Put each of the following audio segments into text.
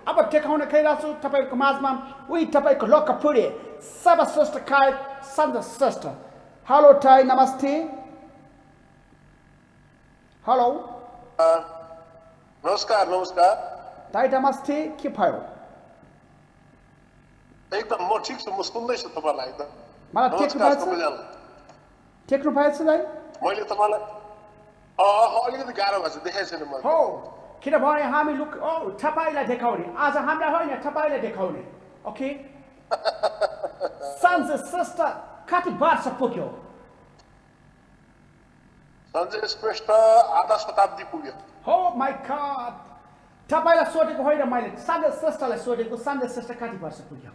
अब टेकाउन खेलिरहेको छु तपाईँको माझमा उही तपाईँको लोकप्रिय सर्वश्रेष्ठ गायक सञ्जय श्रेष्ठ। हेलो टाई, नमस्ते। हेलो नमस्कार। नमस्कार टाई, नमस्ते। के भयो? एकदम म ठिक छु, म सुन्दैछु तपाईँलाई एकदम। मलाई टेक्नु भएछ दाइ? मैले तपाईँलाई अलिकति गाह्रो भएको छ, देखाएको छैन मैले। हो, किनभने हामी तपाईँलाई देखाउने, आज हामीलाई होइन तपाईँलाई देखाउने। ओके, सञ्जय श्रेष्ठ कति वर्ष पुग्यो? सञ्जय श्रेष्ठ आधा शताब्दी पुग्यो। हो माई गॉड, तपाईँलाई सोधेको होइन मैले, सञ्जय श्रेष्ठलाई सोधेको। सञ्जय श्रेष्ठ कति वर्ष पुग्यो?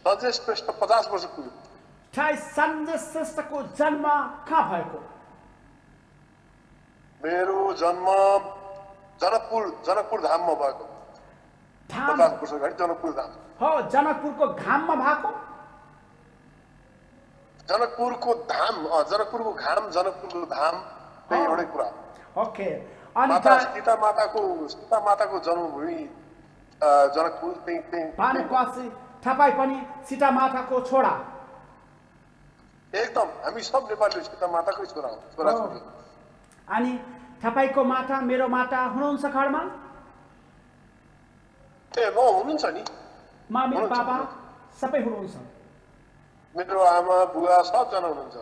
सञ्जय श्रेष्ठ 50 वर्ष पुग्यो। सञ्जय श्रेष्ठको जन्म कहाँ भएको? मेरो जन्म जनकपुर धाममा भएको। 50 वर्ष अगाडि जनकपुर धाम। हो, जनकपुरको घाममा भएको? जनकपुरको धाम, जनकपुरको घाम, जनकपुरको धाम त्यही एउटै कुरा। ओके, अनि सीता माताको जन्मभूमि जनकपुर त्यही। भनेपछि तपाईँ पनि सीता माताको छोरा? एकदम, हामी सब नेपाली सीता माताकै छोरा हो, छोराछोरी। अनि तपाईँको माता, मेरो माता हुनुहुन्छ घरमा? ए म हुनुहुन्छ नि, मेरो बाबा सबै हुनुहुन्छ। मेरो आमा बुवा सबजना हुनुहुन्छ।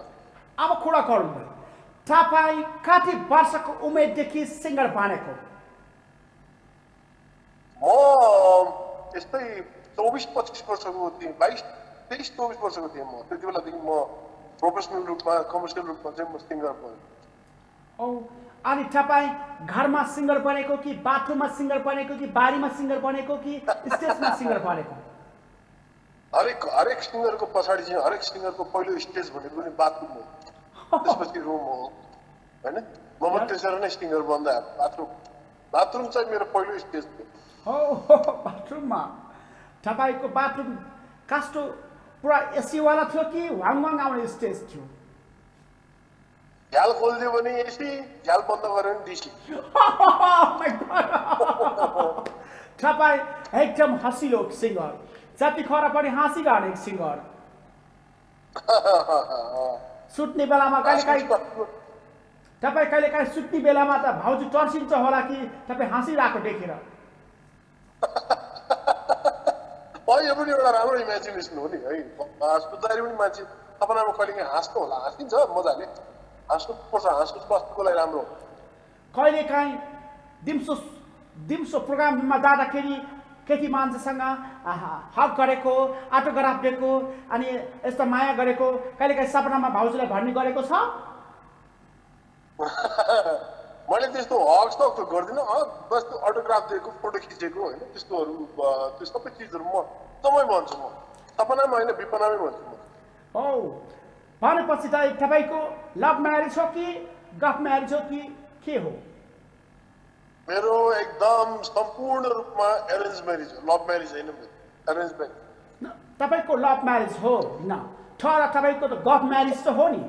अब कुरा गरौँ, तपाईँ कति वर्षको उमेरदेखि सिङ्गर बनेको? म यस्तै 24-25 वर्षको थिएँ, 23-24 वर्षको थिएँ म। त्यति बेलादेखि म प्रोफेसनल रूपमा, कमर्सियल रूपमा चाहिँ म सिङ्गर बनेँ। अनि तपाईँ घरमा सिङ्गर बनेको कि बाथरुममा सिङ्गर बनेको कि बारीमा सिङ्गर बनेको कि स्टेजमा सिङ्गर बनेको? हरेक सिङ्गरको पछाडि चाहिँ हरेक सिङ्गरको पहिलो स्टेज भनेको पनि बाथरुम हो, त्यसपछि रुम हो होइन। म त्यसरी नै सिङ्गर बन्दा बाथरुम चाहिँ मेरो पहिलो स्टेज थियो। हो, बाथरुममा तपाईँको बाथरुम कस्तो पुरा एसीवाला थियो कि वाङ आउने स्टेज थियो? झ्याल खोलिदियो भने एसी, झ्याल बन्द गऱ्यो भने डिसी। तपाईँ एकदम हँसिलो सिङ्गर, जति खरा पनि हाँसी गर्ने सिङ्गर। सुत्ने बेलामा कहिलेकाहीँ तपाईँ कहिलेकाहीँ सुत्ने बेलामा त भाउजू टर्सिन्छ होला कि तपाईँ हाँसिरहेको देखेर? यो पनि एउटा राम्रो इमेजिनेसन हो नि है। सुत्दाखेरि पनि मान्छे सपनामा कहिलेकाहीँ हाँस्नु होला, हाँसिन्छ मजाले। हाँस्नुपर्छ, हाँस्नु स्वास्थ्यको लागि राम्रो। कहिलेकाहीँ दिउँसो प्रोग्राममा जाँदाखेरि केटी मान्छेसँग हक गरेको, अटोग्राफ दिएको, अनि यस्तो माया गरेको कहिलेकाहीँ सपनामा भाउजूलाई भन्ने गरेको छ? मैले त्यस्तो हक त गर्दिनँ, बस त्यो अटोग्राफ दिएको, फोटो खिचेको होइन, त्यस्तोहरू त्यो सबै चिजहरू म एकदमै भन्छु। म सपनामा होइन, विपनामै भन्छु म। हो, भनेपछि त तपाईँको लभ म्यारेज हो कि गफ म्यारेज हो कि के हो? मेरो एकदम सम्पूर्ण रूपमा एरेन्ज म्यारेज हो, लभ म्यारेज होइन, एरेन्ज म्यारेज। तपाईँको लभ म्यारेज हो न, तर तपाईँको त गफ म्यारेज त हो नि?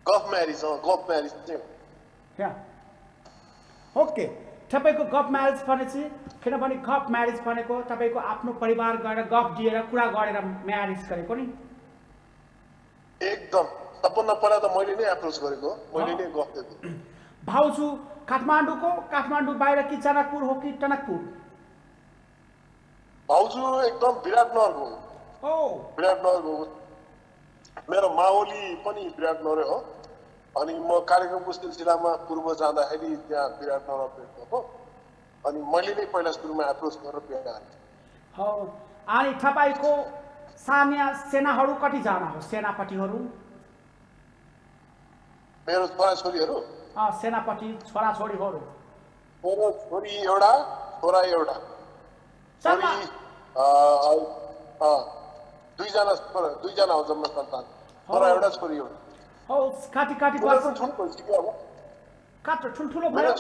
गफ म्यारेज, गफ म्यारेज चाहिँ ओके। तपाईँको गफ म्यारेज भनेपछि, किनभने गफ म्यारेज भनेको तपाईँको आफ्नो परिवार गएर गफ दिएर कुरा गरेर म्यारेज गरेको नि? एकदम, सबभन्दा पहिला त मैले नै एप्रोच गरेको, मैले नै गफ दिएको। भाउजू काठमाडौँ बाहिर कि जनकपुर हो कि टनकपुर? भाउजू एकदम विराटनगरको हो। विराटनगरको। मेरो माओली पनि विराटनगरै हो। अनि म कार्यक्रमको सिलसिलामा पूर्व जाँदाखेरि त्यहाँ विराटनगर भेट भएको, अनि मैले नै पहिला सुरुमा एप्रोच गरेर बिहा गरेँ। हो, अनि तपाईँको सेनाहरू कतिजना हो? सेनापतिहरू? मेरो छोराछोरीहरू? सेनापति छोराछोरीहरू? मेरो छोरी एउटा, छोरा एउटा। छोरी दुईजना हो जम्मा सन्तान, छोरा एउटा, छोरी एउटा। हो, काटी वर्ष ठुल्ठुलो भयो?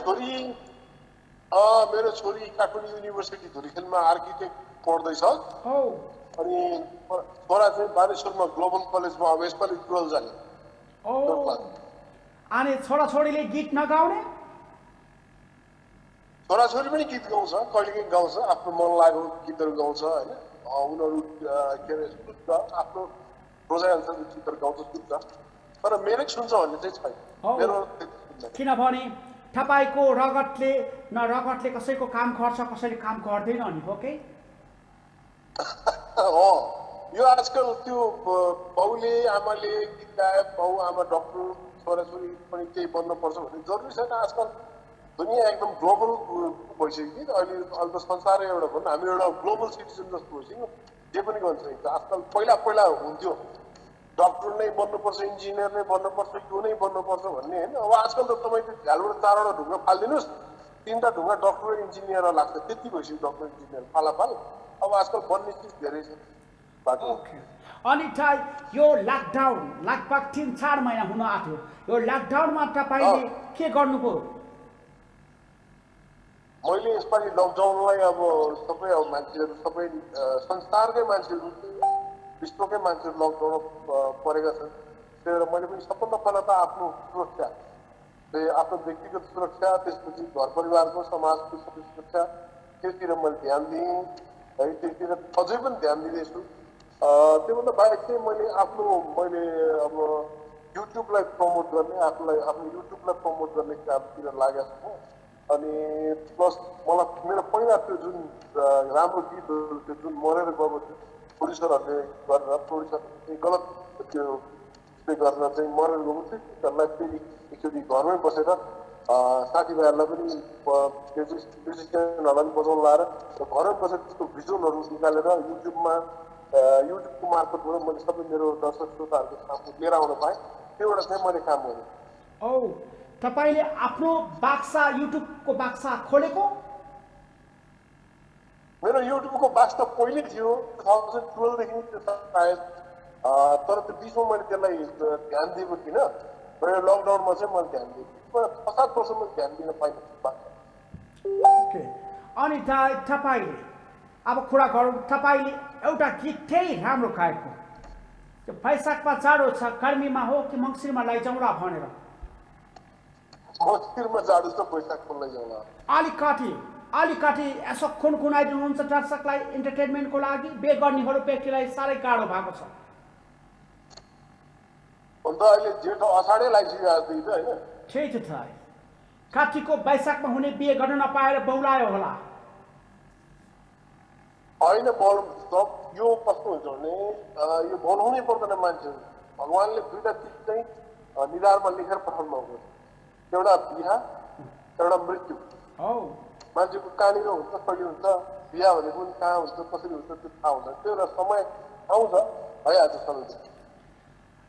मेरो छोरी काठमाडौँ युनिभर्सिटी धुरीखेलमा आर्किटेक्ट पढ्दैछ। हो, अनि छोरा चाहिँ बानेश्वरमा ग्लोबल कलेजमा अब यसपालि 12 जाने। अनि छोराछोरीले गीत नगाउने? छोराछोरी पनि गीत गाउँछ, कहिलेकाहीँ गाउँछ, आफ्नो मन लागेको गीतहरू गाउँछ होइन। उनीहरू के अरे सुत्छ, आफ्नो रोजाइअनुसार गीतहरू गाउँछ, सुत्छ, तर मेरै सुन्छ भन्ने चाहिँ छैन। मेरो किनभने तपाईँको रगतले रगतले कसैको काम गर्छ, कसैले काम गर्दैन नि हो कि? यो आजकल त्यो बाउले आमाले गीत गाए, बाउ आमा डक्टर, छोराछोरी पनि केही बन्नुपर्छ भन्ने जरुरी छैन। आजकल दुनियाँ एकदम ग्लोबल भइसक्यो कि अहिले अहिले त संसारै एउटा भनौँ, हामी एउटा ग्लोबल सिटिजन जस्तो भइसक्यो, जे पनि गर्न सकिन्छ। आजकल पहिला हुन्थ्यो डक्टर नै बन्नुपर्छ, इन्जिनियर नै बन्नुपर्छ, यो नै बन्नुपर्छ भन्ने होइन। अब आजकल त तपाईँको झ्यालबाट 4वटा ढुङ्गा फालिदिनुहोस्, 3टा ढुङ्गा डक्टर इन्जिनियर लाग्छ, त्यति भइसक्यो डक्टर इन्जिनियर फालाफाल। अब आजकल बन्ने चिज धेरै छ बाटो। अनि यो लकडाउन लगभग 3-4 महिना हुन आँट्यो, यो लकडाउनमा तपाईँले के गर्नुभयो? मैले यसपालि लकडाउनलाई अब सबै अब मान्छेहरू, सबै संसारकै मान्छेहरू, विश्वकै मान्छेहरू लकडाउनमा परेका छन्। त्यही भएर मैले पनि सबभन्दा पहिला त आफ्नो सुरक्षा, आफ्नो व्यक्तिगत सुरक्षा, त्यसपछि घर परिवारको, समाजको सबै सुरक्षा, त्यसतिर मैले ध्यान दिएँ है। त्यसतिर अझै पनि ध्यान दिँदैछु। त्योभन्दा बाहेक चाहिँ मैले अब युट्युबलाई प्रमोट गर्ने, आफ्नो युट्युबलाई प्रमोट गर्ने कामतिर लागेको छु। अनि प्लस मलाई मेरो पहिला त्यो जुन राम्रो गीतहरू थियो, जुन मरेर गएको थियो, प्रोड्युसरहरूले गरेर, प्रोड्युसर गलत त्यो गरेर चाहिँ मरेर गएको थियो, त्यसलाई फेरि एकचोटि घरमै बसेर साथीभाइहरूलाई पनि म्युजिसियनहरूलाई पनि बजाउनु लाएर घरमै बसेर त्यसको भिजुअलहरू निकालेर युट्युबको मार्फतबाट मैले सबै मेरो दर्शक श्रोताहरूको सामु लिएर आउन पाएँ। त्योबाट चाहिँ मैले काम गरेँ। तपाईँले आफ्नो बाक्सा, युट्युबको बाक्सा खोलेको? मेरो युट्युबको बाक्स त पहिल्यै थियो, 2012 देखि सायद, तर त्यो बिचमा मैले त्यसलाई ध्यान दिएको थिइनँ। र लकडाउनमा चाहिँ मैले ध्यान दिएँ, 7 वर्षमा ध्यान दिन पाइनँ। ओके। अनि तपाईँले अब कुरा गरौँ, तपाईँले एउटा गीत त्यही राम्रो गाएको, त्यो वैशाखमा जाडो छ, गर्मीमा हो कि मङ्सिरमा लैजाउँला भनेर? मङ्सिरमा जाडो छ, वैशाखमा लैजाउँला। अलिकति यसो खुनखुनाइदिनुहुन्छ दर्शकलाई इन्टरटेनमेन्टको लागि? बेगर्नीहरू व्यक्तिलाई साह्रै गाह्रो भएको छ। अन्त अहिले जेठो असाढै लागिसक्यो आजदेखि त होइन। ठिक छ। काठीको वैशाखमा हुने बिहे गर्न नपाएर बौलायो होला? होइन, यो कस्तो हुन्छ भने यो बनाउनै पर्दैन मान्छेहरू। भगवान्ले 2टा चिज चाहिँ निधारमा लेखेर पठाउनु भएको छ, एउटा बिहा, एउटा मृत्यु। मान्छेको कहाँनिर हुन्छ, कहिले हुन्छ, बिहा भनेको पनि कहाँ हुन्छ, कसरी हुन्छ, त्यो थाहा हुँदैन। त्यो एउटा समय आउँछ, भइहाल्छ सबै।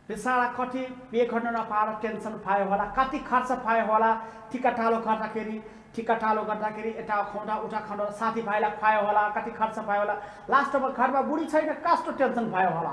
बिसारा कति बिहे गर्न नपाएर टेन्सन पायो होला, कति खर्च पायो होला, टिकाटालो गर्दाखेरि यता खुवाउँदा उता खुवाउँदा साथीभाइलाई खुवायो होला, कति खर्च पायो होला, लास्टमा घरमा बुढी छैन, कस्तो टेन्सन भयो होला?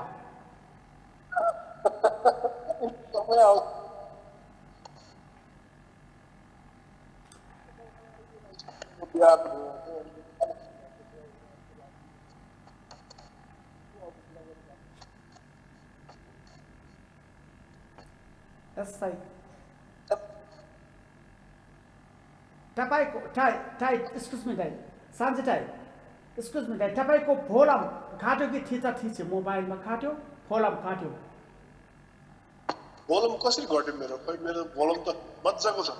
तपाईँको तपाईँको भोलम घाट्यो कि थिच्यो? मोबाइलमा घाट्यो, भोलम घाट्यो? भोलम कसरी घट्यो मेरो? मेरो भोलम त मजाको छ।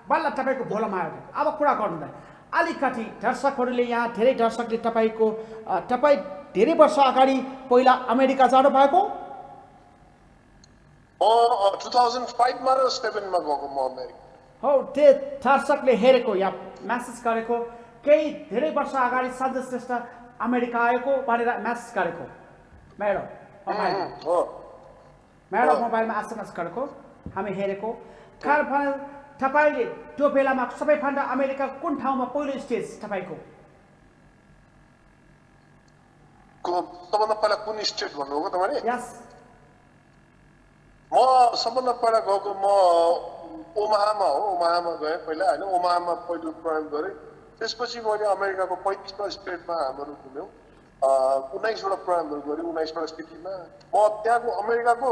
बल्ल तपाईँको भोलम आयो। अब कुरा गर्नु अलिकति दर्शकहरूले, यहाँ धेरै दर्शकले तपाईँ धेरै वर्ष अगाडि पहिला अमेरिका जानु भएको? 2005 मा र 7 मा गएको म अमेरिका। हो, त्यो दर्शकले हेरेको या म्यासेज गरेको, केही धेरै वर्ष अगाडि सञ्जय श्रेष्ठ अमेरिका आएको भनेर म्यासेज गरेको मेरो मोबाइलमा एसएमएस गरेको हामी हेरेको। तपाईँले त्यो बेलामा सबैभन्दा अमेरिका कुन ठाउँमा पहिलो स्टेज तपाईँको? सबभन्दा पहिला कुन स्टेट भन्नुभएको तपाईँले? यस, म सबभन्दा पहिला गएको म ओमाहामा हो। ओमाहामा गएँ पहिला होइन। ओमाहामा पहिलो प्रोग्राम गरेँ। त्यसपछि मैले अमेरिकाको 35 स्टेटमा हामीहरू घुम्यौँ। 19 वटा प्रोग्रामहरू गऱ्यौँ, 19 वटा सिटीमा। म त्यहाँको अमेरिकाको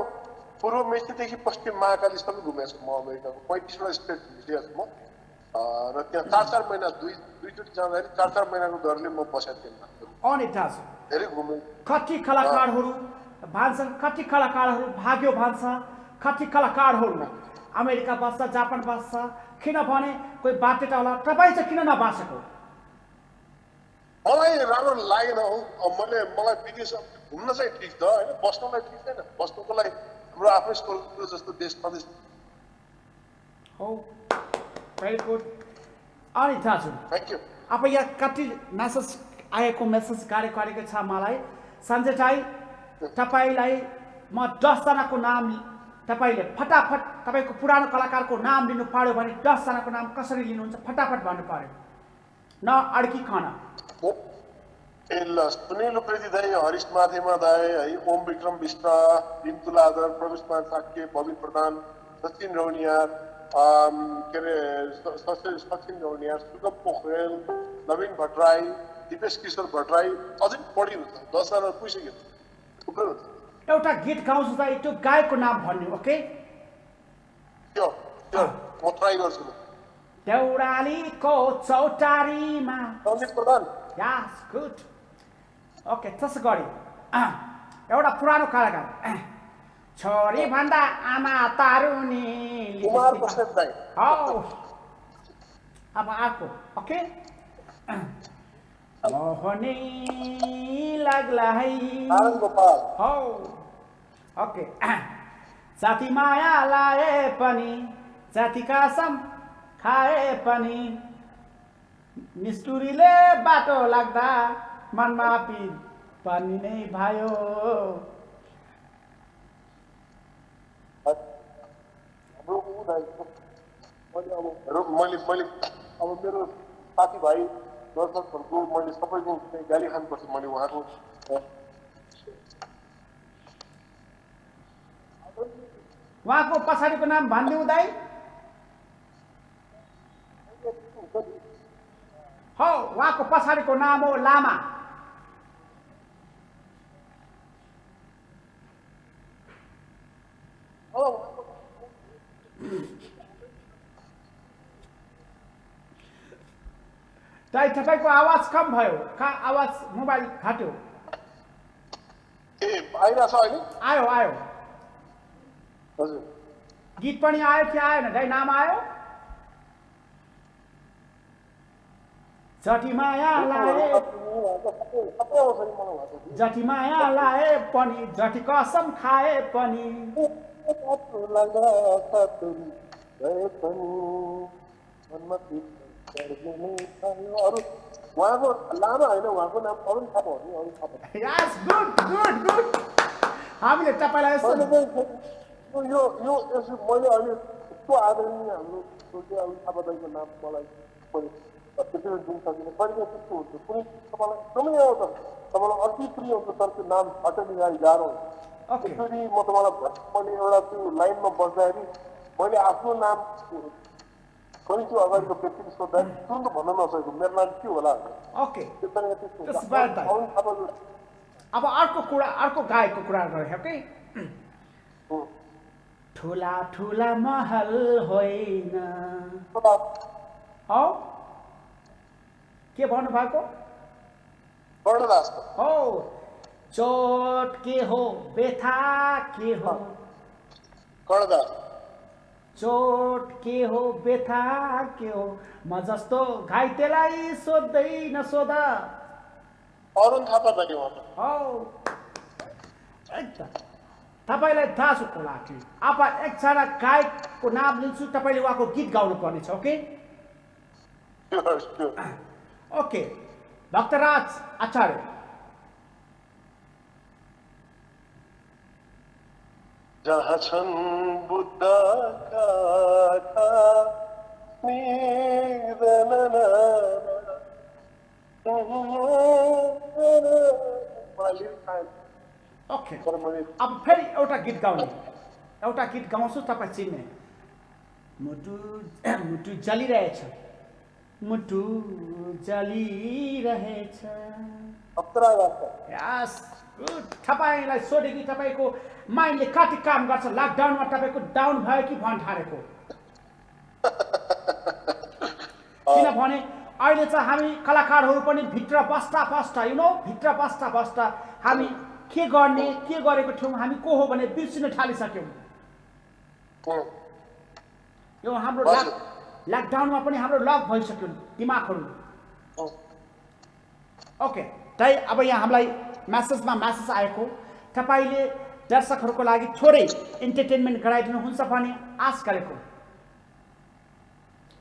पूर्व मेचीदेखि पश्चिम महाकाली सबै घुमेको छु म अमेरिकाको 35वटा स्टेट घुमिसकेको छु म र त्यहाँ 4-4 महिना दुईचोटि जाँदाखेरि 4-4 महिनाको दरले म बसेको थिएँ अनि दाजु धेरै घुमेँ कति कलाकारहरू भान्छन् कति कलाकारहरू भाग्यो भन्छ कति कलाकारहरू अमेरिका बस्छ जापान बस्छ किनभने कोही बाध्यता होला तपाईँ चाहिँ किन नबासेको मलाई राम्रो लागेन हौ मलाई विदेश घुम्न चाहिँ ठिक छ होइन बस्नलाई ठिक छैन बस्नुको लागि हाम्रो आफ्नै स्कुल जस्तो देश छँदैछ हो भेरी गुड अनि दाजु थ्याङ्क यू अब यहाँ कति मेसेज आएको मेसेज गरेको छ मलाई सञ्जय दाइ तपाईँलाई म 10 जनाको नाम तपाईँले फटाफट तपाईँको पुरानो कलाकारको नाम लिनु पर्यो भने 10 जनाको नाम कसरी लिनुहुन्छ फटाफट भन्नु पर्यो न अड्किकन ए ल सुनिल उप्रेती दाई हरिश माथेमा दाई है ओम विक्रम विष्ट भीम तुलाधर प्रवेशमान साक्य बबी प्रधान सचिन रौनियार के अरे सचिन रौनियार सुगम पोखरेल नवीन भट्टराई दिपेश किशोर भट्टराई अझै बढी हुन्छ 10 जना पुगिसक्यो थुप्रै हुन्छ एउटा गीत गाउँछु त त्यो गायकको नाम भन्नु ओके त्यो म ट्राई गर्छु देउरालीको चौतारीमा सञ्जीव प्रधान यस गुड ओके त्यसो गरी एउटा पुरानो कलाकार छोरी भन्दा आमा तारुनी कुमार बस्नेत दाई हौ अब अर्को ओके मोहनी लाग्ला है नारायण गोपाल हौ ओके साथी माया लाए पनि जातिका सम खाए पनि निष्ठुरीले बाटो लाग्दा मनमा पिर पनि नै भयो मैले अब मेरो साथीभाइ दर्शकहरूको मैले सबैको गाली खानुपर्छ मैले उहाँको उहाँको पछाडिको नाम भनिदिउँ दाइ हो उहाँको पछाडिको नाम हो लामा दाइ तपाईँको आवाज कम भयो आवाज मोबाइल घट्यो ए आइरहेछ अहिले आयो आयो हजुर गीत पनि आयो कि आएन दाइ नाम आयो जति माया लाए पनि जति कसम खाए पनि उहाँको लामा होइन उहाँको नाम अरुण थापा हो नि अरुण थापा यस गुड गुड गुड हामीले तपाईँलाई यस्तो यो मैले अहिले यस्तो आदरणीय हाम्रो सोचे अरुण थापा दाइको नाम मलाई त्यसरी दिन सकिने कहिले त्यस्तो हुन्छ कुनै तपाईँलाई एकदमै आउँछ तपाईँलाई अति प्रिय हुन्छ तर त्यो नाम हटाउने गाडी गाह्रो हुन्छ त्यसरी म तपाईँलाई मैले एउटा त्यो लाइनमा बस्दाखेरि मैले आफ्नो नाम कहिले त्यो अगाडिको व्यक्तिले सोद्धाखेरि तुरन्त भन्न नसकेको मेरो नाम के होला ओके अब अर्को गायकको कुरा गरे ओके ठुला ठुला महल होइन हौ के भन्नु भएको हो चोट के हो व्यथा के हो चोट के हो व्यथा के हो म जस्तो घाइतेलाई सोध्दै नसोधा अरुण थापा दाइ हौ तपाईँलाई थाहा छ को लाग्यो अब एकजना गायकको नाम लिन्छु तपाईँले उहाँको गीत गाउनु पर्नेछ ओके ओके भक्तराज आचार्य जहाँ छन् बुद्धका ओके अब फेरि एउटा गीत गाउँछु तपाईँ चिन्ने मुटु जलिरहेछ मुटु जलिरहेछ यस तपाईँलाई सोधे कि तपाईँको माइन्डले कति काम गर्छ लकडाउनमा तपाईँको डाउन भयो कि भन ठानेको किनभने अहिले चाहिँ हामी कलाकारहरू पनि भित्र बस्दा भित्र बस्दा हामी के गर्ने के गरेको थियौँ हामी को हो भने बिर्सिन थालिसक्यौँ यो हाम्रो लकडाउनमा पनि हाम्रो लक भइसक्यो दिमागहरू ओके दाइ अब यहाँ हामीलाई म्यासेज आएको तपाईँले दर्शकहरूको लागि थोरै इन्टरटेनमेन्ट गराइदिनुहुन्छ भने आश गरेको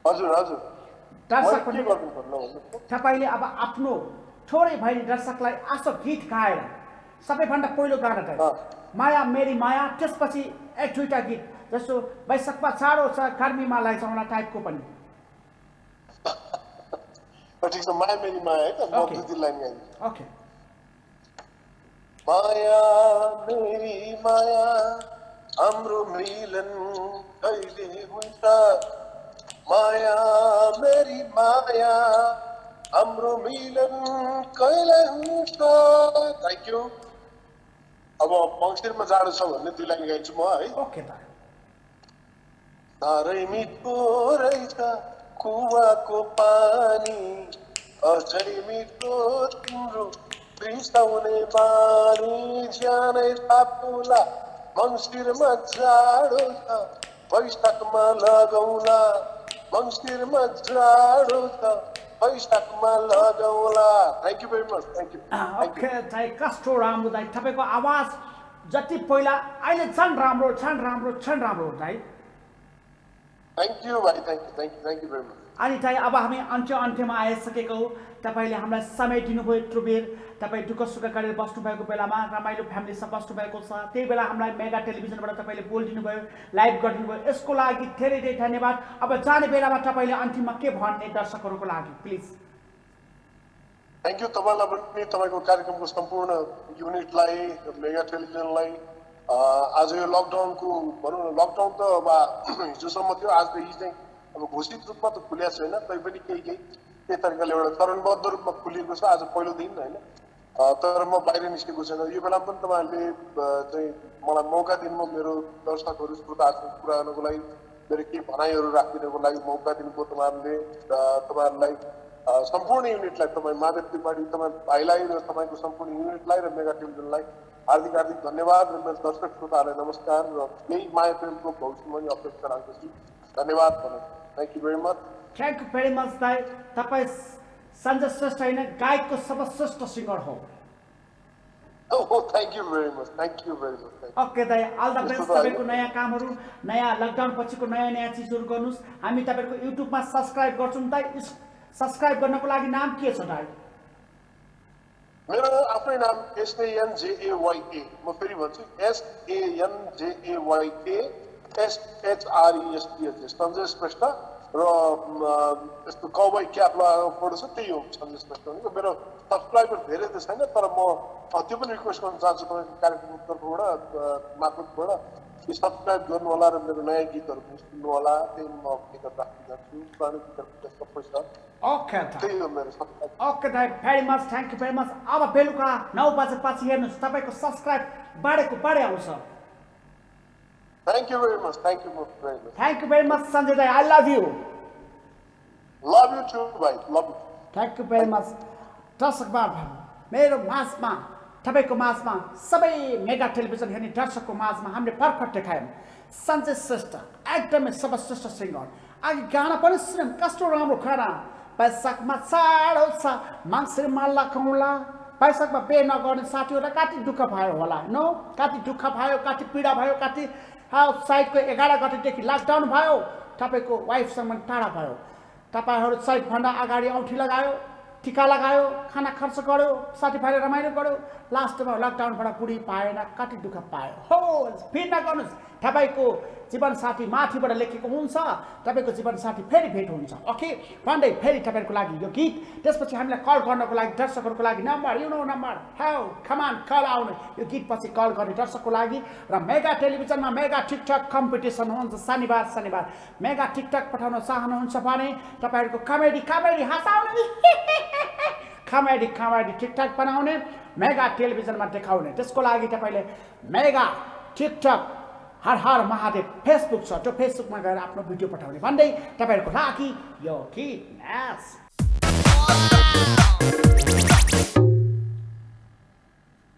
हजुर हजुर दर्शकहरूले तपाईँले अब आफ्नो थोरै भए दर्शकलाई आशो गीत गाएर सबैभन्दा पहिलो गाना चाहिँ माया मेरी माया त्यसपछि एक दुईटा गीत जस्तो वैशाखमा चाँडो छ गर्मीमा लैजाउला टाइपको पनि ठिक छ माया मेरी माया है त म दुई तीन लाइन गाइदिन्छु ओके माया मेरी माया हाम्रो मिलन कहिले हुन्छ माया मेरी माया हाम्रो मिलन कहिले हुन्छ थ्याङ्क यू अब मङ्सिरमा जाडो छ भन्ने दुई लाइन गाइन्छु म है ओके त साह्रै मिठो रहेछ कुवाको पानी अझै मिठो तिम्रो बिसाउने बानी ज्यानै तापुला मङ्सिरमा जाडो छ वैशाखमा लगाउला मङ्सिरमा जाडो छ वैशाखमा लगाउला thank you very much thank you okay दाइ कस्तो राम्रो दाइ तपाईँको आवाज जति पहिला अहिले झन् राम्रो दाइ थ्याङ्क यू भाइ थ्याङ्क यू भेरी मच अनि दाइ अब हामी अन्त्यमा आइसकेको हौ तपाईँले हामीलाई समय दिनुभयो यत्रो बेर तपाईँ दुःख सुख गरेर बस्नुभएको बेलामा रमाइलो फ्यामिलीसँग बस्नुभएको छ त्यही बेला हामीलाई मेगा टेलिभिजनबाट तपाईँले बोलिदिनु भयो लाइभ गरिदिनु भयो यसको लागि धेरै धेरै धन्यवाद अब जाने बेलामा तपाईँले अन्तिममा के भन्ने दर्शकहरूको लागि प्लिज थ्याङ्क यू तपाईँलाई पनि तपाईँको कार्यक्रमको सम्पूर्ण युनिटलाई मेगा टेलिभिजनलाई आज यो लकडाउनको भनौँ न लकडाउन त अब हिजोसम्म थियो आज त हिजो चाहिँ अब घोषित रूपमा त खुलिएको छैन तैपनि केही तरिकाले एउटा चरणबद्ध रूपमा खुलिएको छ आज पहिलो दिन होइन तर म बाहिर निस्केको छैन यो बेलामा पनि तपाईँहरूले चाहिँ मलाई मौका दिनुभयो मेरो दर्शकहरू श्रोताहरूको कुरा गर्नको लागि मेरो केही भनाइहरू राखिदिनको लागि मौका दिनुभयो तपाईँहरूलाई सम्पूर्ण युनिटलाई तपाईँ माधव त्रिपाठी तपाईँ भाइलाई र तपाईँको सम्पूर्ण युनिटलाई र मेगा टेलिभिजनलाई हार्दिक धन्यवाद र मेरो दर्शक श्रोताहरूलाई नमस्कार र यही माया प्रेमको भविष्यमा पनि अपेक्षा राख्दछु धन्यवाद thank you very much thank you very much दाइ तपाईँ सञ्जय श्रेष्ठ होइन गायकको सर्वश्रेष्ठ सिङ्गर हो thank you very much okay दाइ अल द बेस्ट तपाईँको नयाँ कामहरू नयाँ लकडाउन पछिको नयाँ चिजहरू गर्नुहोस् हामी तपाईँको युट्युबमा सब्सक्राइब गर्छौँ दाइ सब्सक्राइब गर्नको लागि नाम के छ दाइ मेरो आफ्नै नाम SANJAYK म फेरि भन्छु SANJAYK SHREST सञ्जय श्रेष्ठ र यस्तो कौबोय क्याप लगाएको फोटो छ त्यही हो सञ्जय श्रेष्ठ भनेको मेरो सब्सक्राइबर धेरै त छैन तर म त्यो पनि रिक्वेस्ट गर्न चाहन्छु तपाईँको कार्यक्रमको तर्फबाट मार्फतबाट सब्सक्राइब गर्नु होला र मेरो नयाँ गीतहरू पनि सुन्नु होला त्यही म गीतहरू राख्न चाहन्छु पुरानो गीतहरू सबै छ ओके त्यही हो मेरो सब्सक्राइब ओके दाइ very much thank you very much अब बेलुका 9 बजेपछि हेर्नुहोस् तपाईँको सब्सक्राइब बढे आउँछ Thank you very much. Thank you very much, Sanjay Dai. I love you. Love you too, bhai. Love you. Thank you very much. दर्शकमा मेरो माझमा तपाईँको माझमा सबै मेगा टेलिभिजन हेर्ने दर्शकको माझमा हामीले भर्खर देखायौँ सञ्जय श्रेष्ठ एकदमै सर्वश्रेष्ठ सिङ्गर अघि गाना पनि सुन्यौँ कस्तो राम्रो गाना वैशाखमा चाँडो छ मङ्सिरमा लगाउला वैशाखमा बे नगर्ने साथीहरूलाई कति दुःख भयो होला कति दुःख भयो कति पीडा भयो कति साइडको 11 गतेदेखि लकडाउन भयो तपाईँको वाइफसँग टाढा भयो तपाईँहरू साइडभन्दा अगाडि औँठी लगायो टिका लगायो खाना खर्च गर्यो साथीभाइले रमाइलो गर्यो लास्टमा लकडाउनबाट बुढी पाएन कति दुःख पायो हो फिर नगर्नुहोस् तपाईँको जीवनसाथी माथिबाट लेखेको हुन्छ तपाईँको जीवनसाथी फेरि भेट हुन्छ ओके भन्दै फेरि तपाईँको लागि यो गीत त्यसपछि हामीलाई कल गर्नको लागि दर्शकहरूको लागि नम्बर नम्बर हाउ कमान कल आउने यो गीत पछि कल गर्ने दर्शकको लागि र मेगा टेलिभिजनमा मेगा टिकटक कम्पिटिसन हुन्छ शनिबार मेगा टिकटक पठाउन चाहनुहुन्छ भने तपाईँहरूको कमेडी हँसाउनु कमेडी ठिकठाक बनाउने, मेगा टेलिभिजनमा देखाउने। त्यसको लागि तपाईँले मेगा टिकटक हर हर महादेव फेसबुक छ, त्यो फेसबुकमा गएर आफ्नो भिडियो पठाउने भन्दै तपाईँहरूको लागि यो गीत नाच